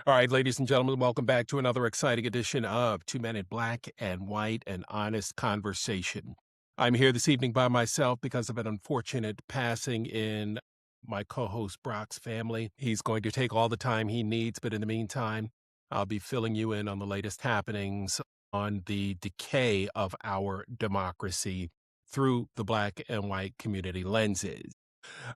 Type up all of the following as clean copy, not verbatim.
All right, ladies and gentlemen, welcome back to another exciting edition of Two Men in Black and White, an honest conversation. I'm here this evening by myself because of an unfortunate passing in my co-host Brock's family. He's going to take all the time he needs, but in the meantime, I'll be filling you in on the latest happenings on the decay of our democracy through the Black and white community lenses.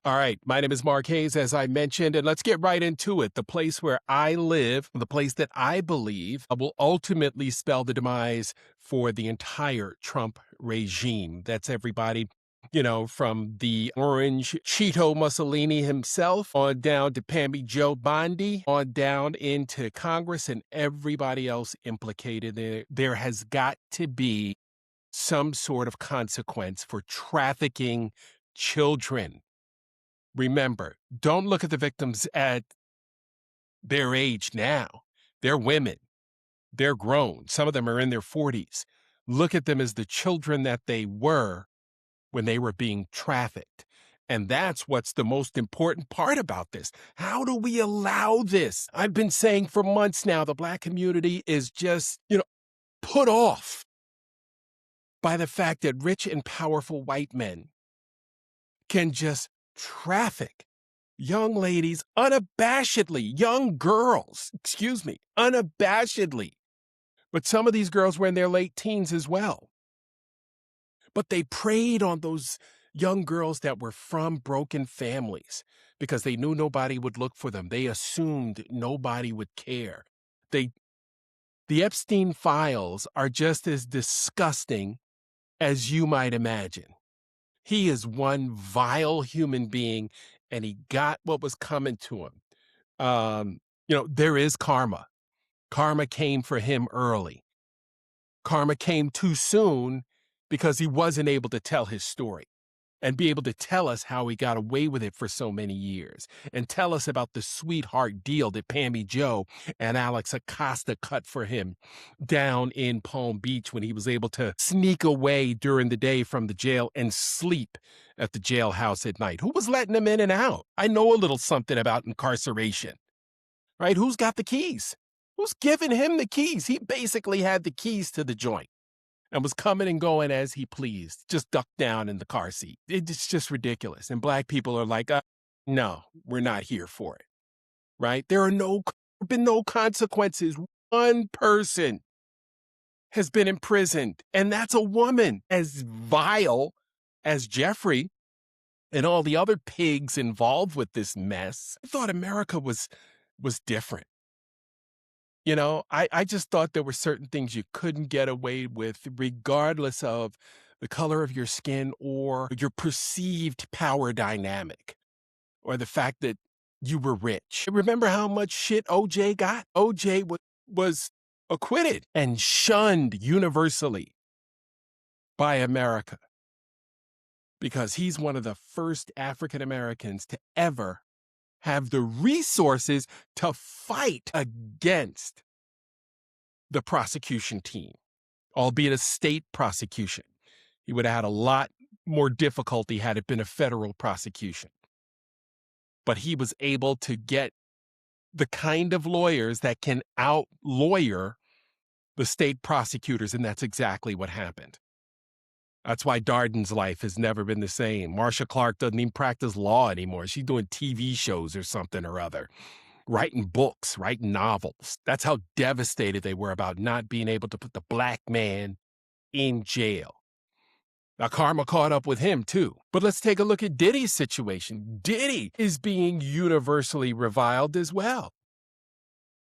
All right. My name is Mark Hayes, as I mentioned, and let's get right into it. The place where I live, the place that I believe will ultimately spell the demise for the entire Trump regime. That's everybody, from the orange Cheeto Mussolini himself on down to Pammy Joe Bondi, on down into Congress and everybody else implicated. There has got to be some sort of consequence for trafficking children. Remember, don't look at the victims at their age now. They're women. They're grown. Some of them are in their 40s. Look at them as the children that they were when they were being trafficked. And that's what's the most important part about this. How do we allow this? I've been saying for months now, the Black community is just, put off by the fact that rich and powerful white men can just traffic young ladies unabashedly, young girls, unabashedly. But some of these girls were in their late teens as well. But they preyed on those young girls that were from broken families because they knew nobody would look for them. They assumed nobody would care. The Epstein files are just as disgusting as you might imagine. He is one vile human being, and he got what was coming to him. There is karma. Karma came for him early. Karma came too soon because he wasn't able to tell his story and be able to tell us how he got away with it for so many years and tell us about the sweetheart deal that Pammy Joe and Alex Acosta cut for him down in Palm Beach when he was able to sneak away during the day from the jail and sleep at the jailhouse at night. Who was letting him in and out? I know a little something about incarceration, right? Who's got the keys? Who's giving him the keys? He basically had the keys to the joint and was coming and going as he pleased, just ducked down in the car seat. It's just ridiculous. And Black people are like, no, we're not here for it, right? There have been no consequences. One person has been imprisoned, and that's a woman. As vile as Jeffrey and all the other pigs involved with this mess, I thought America was different. I just thought there were certain things you couldn't get away with, regardless of the color of your skin or your perceived power dynamic or the fact that you were rich. Remember how much shit OJ got? OJ was acquitted and shunned universally by America because he's one of the first African Americans to ever have the resources to fight against the prosecution team, albeit a state prosecution. He would have had a lot more difficulty had it been a federal prosecution. But he was able to get the kind of lawyers that can out-lawyer the state prosecutors, and that's exactly what happened. That's why Darden's life has never been the same. Marsha Clark doesn't even practice law anymore. She's doing TV shows or something or other, writing books, writing novels. That's how devastated they were about not being able to put the Black man in jail. Now, karma caught up with him, too. But let's take a look at Diddy's situation. Diddy is being universally reviled as well.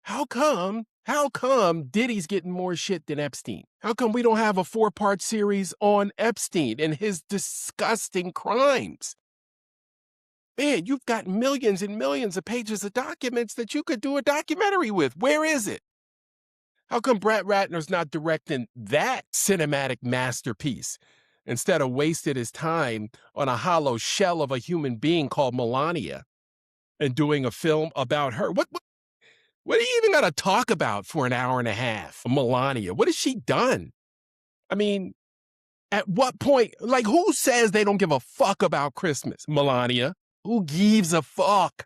How come Diddy's getting more shit than Epstein? How come we don't have a 4-part series on Epstein and his disgusting crimes? Man, you've got millions and millions of pages of documents that you could do a documentary with. Where is it? How come Brett Ratner's not directing that cinematic masterpiece instead of wasted his time on a hollow shell of a human being called Melania and doing a film about her? What are you even going to talk about for an hour and a half? Melania, what has she done? I mean, at what point, who says they don't give a fuck about Christmas? Melania, who gives a fuck?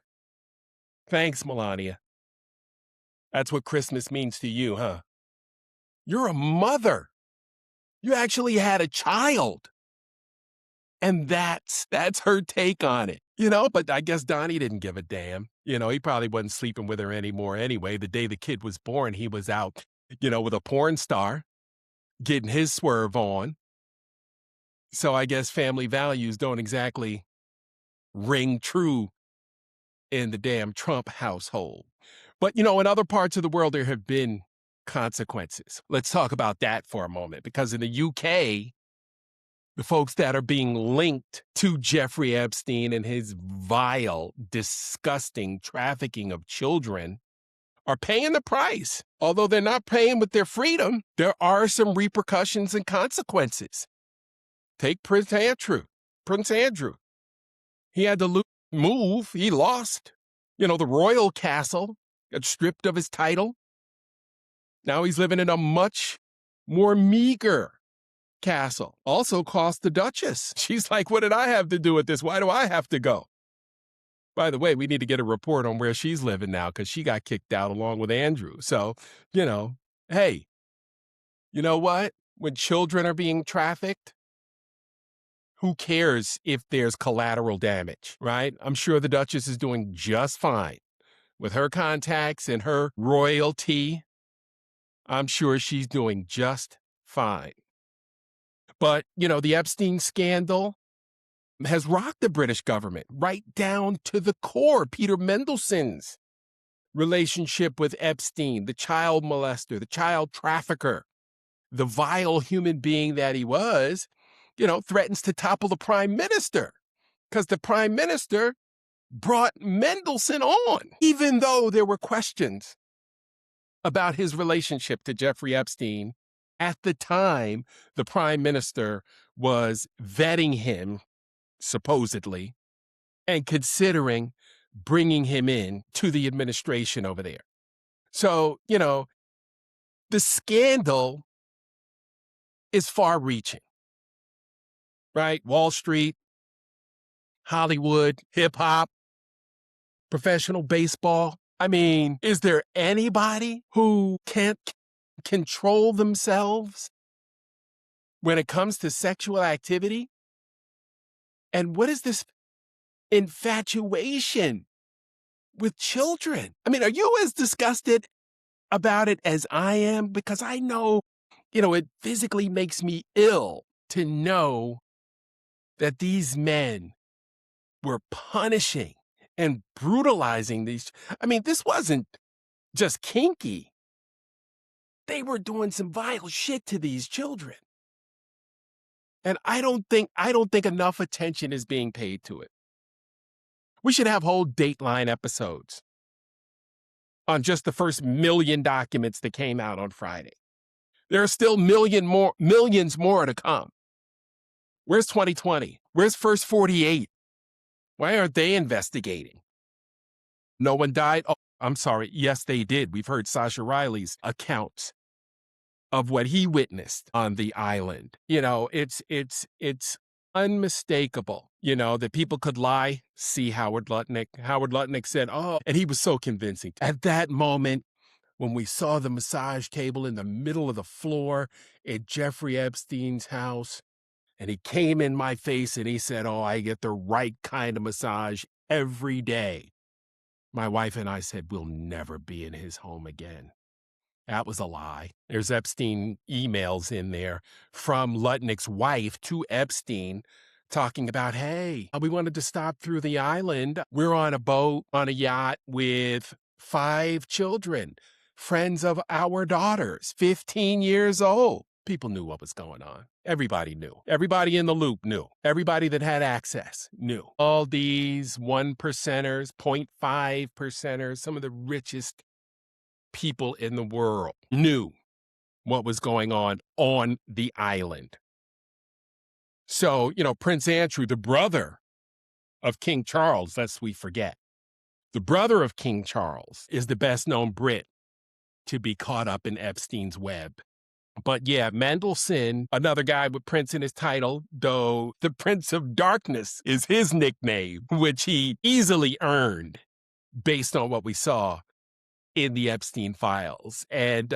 Thanks, Melania. That's what Christmas means to you, huh? You're a mother. You actually had a child. And that's her take on it, but I guess Donnie didn't give a damn. He probably wasn't sleeping with her anymore anyway. The day the kid was born, he was out, with a porn star, getting his swerve on. So I guess family values don't exactly ring true in the damn Trump household. But, in other parts of the world, there have been consequences. Let's talk about that for a moment, because in the UK, the folks that are being linked to Jeffrey Epstein and his vile, disgusting trafficking of children are paying the price. Although they're not paying with their freedom, there are some repercussions and consequences. Take Prince Andrew. Prince Andrew. He had to move. He lost. The royal castle got stripped of his title. Now he's living in a much more meager castle. Also cost the Duchess. She's like, what did I have to do with this? Why do I have to go? By the way, we need to get a report on where she's living now, because she got kicked out along with Andrew. So, hey, you know what? When children are being trafficked, who cares if there's collateral damage, right? I'm sure the Duchess is doing just fine. With her contacts and her royalty, I'm sure she's doing just fine. But, the Epstein scandal has rocked the British government right down to the core. Peter Mandelson's relationship with Epstein, the child molester, the child trafficker, the vile human being that he was, threatens to topple the prime minister, because the prime minister brought Mendelsohn on, even though there were questions about his relationship to Jeffrey Epstein. At the time, the prime minister was vetting him, supposedly, and considering bringing him in to the administration over there. So, the scandal is far-reaching, right? Wall Street, Hollywood, hip-hop, professional baseball. I mean, is there anybody who can't control themselves when it comes to sexual activity? And what is this infatuation with children? I mean, are you as disgusted about it as I am? Because I know, it physically makes me ill to know that these men were punishing and brutalizing these. I mean, this wasn't just kinky. They were doing some vile shit to these children. And I don't think enough attention is being paid to it. We should have whole Dateline episodes on just the first million documents that came out on Friday. There are still millions more to come. Where's 2020? Where's First 48? Why aren't they investigating? No one died? Oh, I'm sorry. Yes, they did. We've heard Sasha Riley's account of what he witnessed on the island. It's unmistakable, that people could lie. See Howard Lutnick. Howard Lutnick said, oh, and he was so convincing. At that moment, when we saw the massage table in the middle of the floor at Jeffrey Epstein's house, and he came in my face and he said, oh, I get the right kind of massage every day. My wife and I said, we'll never be in his home again. That was a lie. There's Epstein emails in there from Lutnick's wife to Epstein talking about, hey, we wanted to stop through the island. We're on a boat, on a yacht with 5 children, friends of our daughters, 15 years old. People knew what was going on. Everybody knew. Everybody in the loop knew. Everybody that had access knew. All these 1%ers, 0.5%ers, some of the richest people in the world knew what was going on the island. So, Prince Andrew, the brother of King Charles, lest we forget, the brother of King Charles is the best known Brit to be caught up in Epstein's web. But yeah, Mandelson, another guy with Prince in his title, though the Prince of Darkness is his nickname, which he easily earned based on what we saw in the Epstein files. And,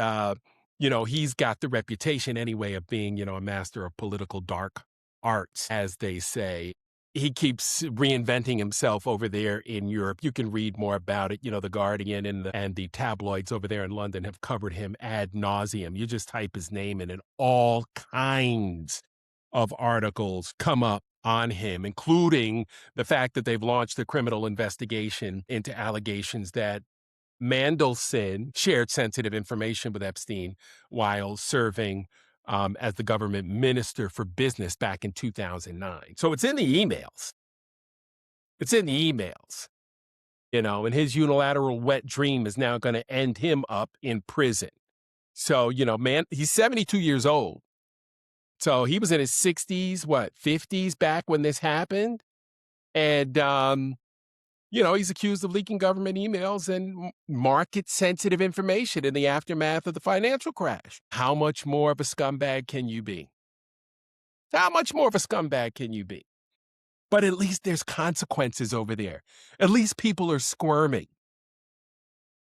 he's got the reputation anyway of being, a master of political dark arts, as they say. He keeps reinventing himself over there in Europe. You can read more about it. The Guardian and the tabloids over there in London have covered him ad nauseum. You just type his name in and all kinds of articles come up on him, including the fact that they've launched a criminal investigation into allegations that Mandelson shared sensitive information with Epstein while serving as the government minister for business back in 2009. So it's in the emails. It's in the emails, and his unilateral wet dream is now going to end him up in prison. So, he's 72 years old. So he was in his 60s, 50s back when this happened. And, he's accused of leaking government emails and market-sensitive information in the aftermath of the financial crash. How much more of a scumbag can you be? How much more of a scumbag can you be? But at least there's consequences over there. At least people are squirming.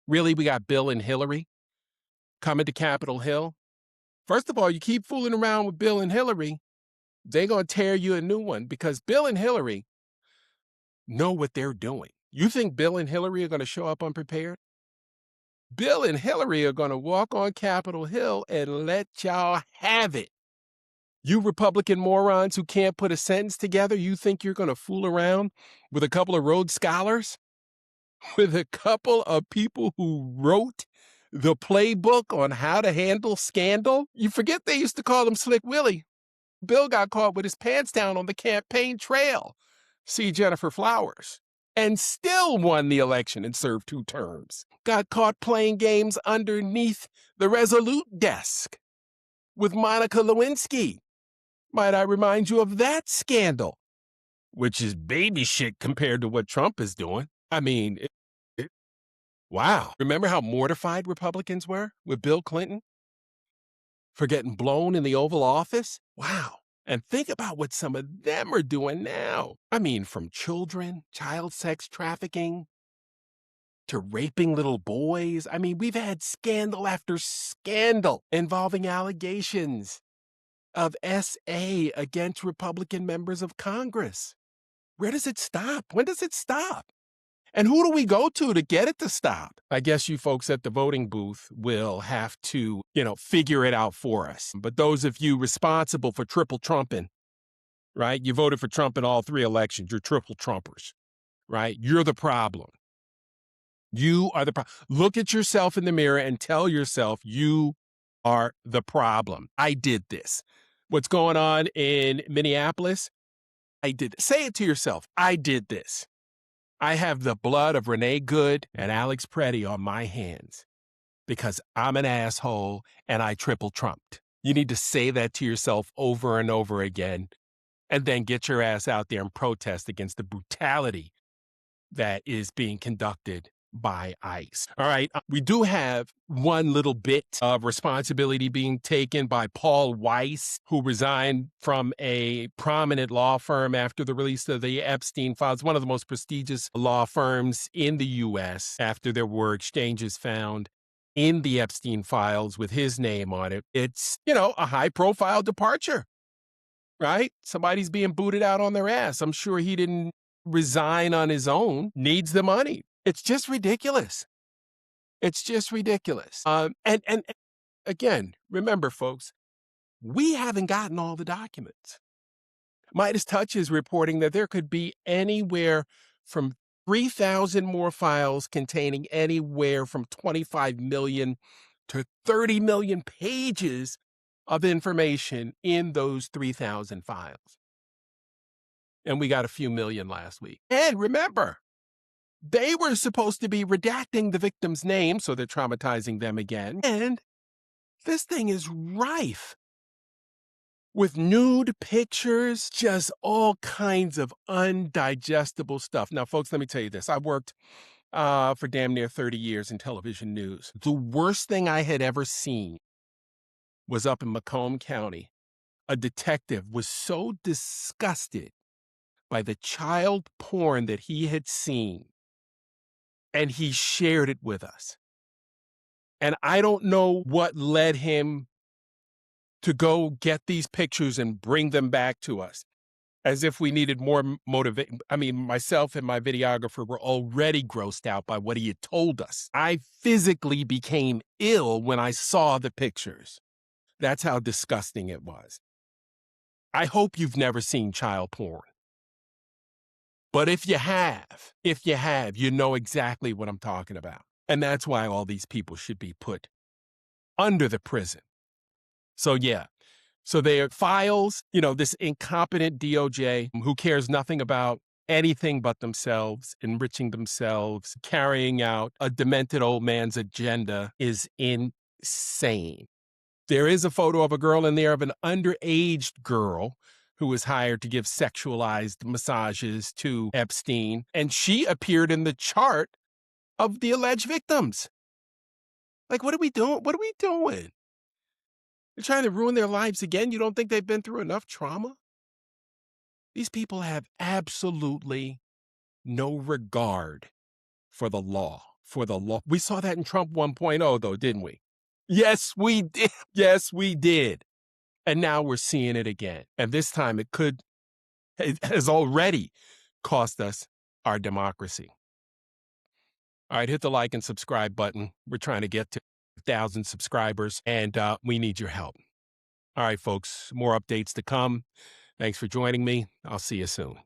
Really, we got Bill and Hillary coming to Capitol Hill? First of all, you keep fooling around with Bill and Hillary, they're going to tear you a new one because Bill and Hillary know what they're doing. You think Bill and Hillary are going to show up unprepared? Bill and Hillary are going to walk on Capitol Hill and let y'all have it. You Republican morons who can't put a sentence together, you think you're going to fool around with a couple of Rhodes Scholars? With a couple of people who wrote the playbook on how to handle scandal? You forget they used to call him Slick Willie. Bill got caught with his pants down on the campaign trail. See Jennifer Flowers. And still won the election and served 2 terms. Got caught playing games underneath the Resolute desk with Monica Lewinsky. Might I remind you of that scandal, which is baby shit compared to what Trump is doing. I mean, wow. Remember how mortified Republicans were with Bill Clinton for getting blown in the Oval Office? Wow. And think about what some of them are doing now. I mean, from children, child sex trafficking, to raping little boys. I mean, we've had scandal after scandal involving allegations of SA against Republican members of Congress. Where does it stop? When does it stop? And who do we go to get it to stop? I guess you folks at the voting booth will have to, figure it out for us. But those of you responsible for triple trumping, right? You voted for Trump in all 3 elections. You're triple Trumpers, right? You're the problem. You are the problem. Look at yourself in the mirror and tell yourself you are the problem. I did this. What's going on in Minneapolis? I did. Say it to yourself. I did this. I have the blood of Renee Good and Alex Preddy on my hands because I'm an asshole and I triple trumped. You need to say that to yourself over and over again and then get your ass out there and protest against the brutality that is being conducted by ICE. All right. We do have one little bit of responsibility being taken by Paul Weiss, who resigned from a prominent law firm after the release of the Epstein files, one of the most prestigious law firms in the U.S. after there were exchanges found in the Epstein files with his name on it. It's, a high-profile departure, right? Somebody's being booted out on their ass. I'm sure he didn't resign on his own, needs the money. It's just ridiculous. It's just ridiculous. And again, remember, folks, we haven't gotten all the documents. Midas Touch is reporting that there could be anywhere from 3,000 more files containing anywhere from 25 million to 30 million pages of information in those 3,000 files. And we got a few million last week. And remember, they were supposed to be redacting the victim's name, so they're traumatizing them again. And this thing is rife with nude pictures, just all kinds of undigestible stuff. Now, folks, let me tell you this. I worked for damn near 30 years in television news. The worst thing I had ever seen was up in Macomb County. A detective was so disgusted by the child porn that he had seen, and he shared it with us. And I don't know what led him to go get these pictures and bring them back to us, as if we needed more motivation. I mean, myself and my videographer were already grossed out by what he had told us. I physically became ill when I saw the pictures. That's how disgusting it was. I hope you've never seen child porn. But if you have, you know exactly what I'm talking about. And that's why all these people should be put under the prison. So yeah. So their files, this incompetent DOJ who cares nothing about anything but themselves, enriching themselves, carrying out a demented old man's agenda is insane. There is a photo of a girl in there, of an underage girl who was hired to give sexualized massages to Epstein, and she appeared in the chart of the alleged victims. Like, what are we doing? What are we doing? They're trying to ruin their lives again? You don't think they've been through enough trauma? These people have absolutely no regard for the law, We saw that in Trump 1.0, though, didn't we? Yes, we did. Yes, we did. And now we're seeing it again. And this time it has already cost us our democracy. All right, hit the like and subscribe button. We're trying to get to 1,000 subscribers, and we need your help. All right, folks, more updates to come. Thanks for joining me. I'll see you soon.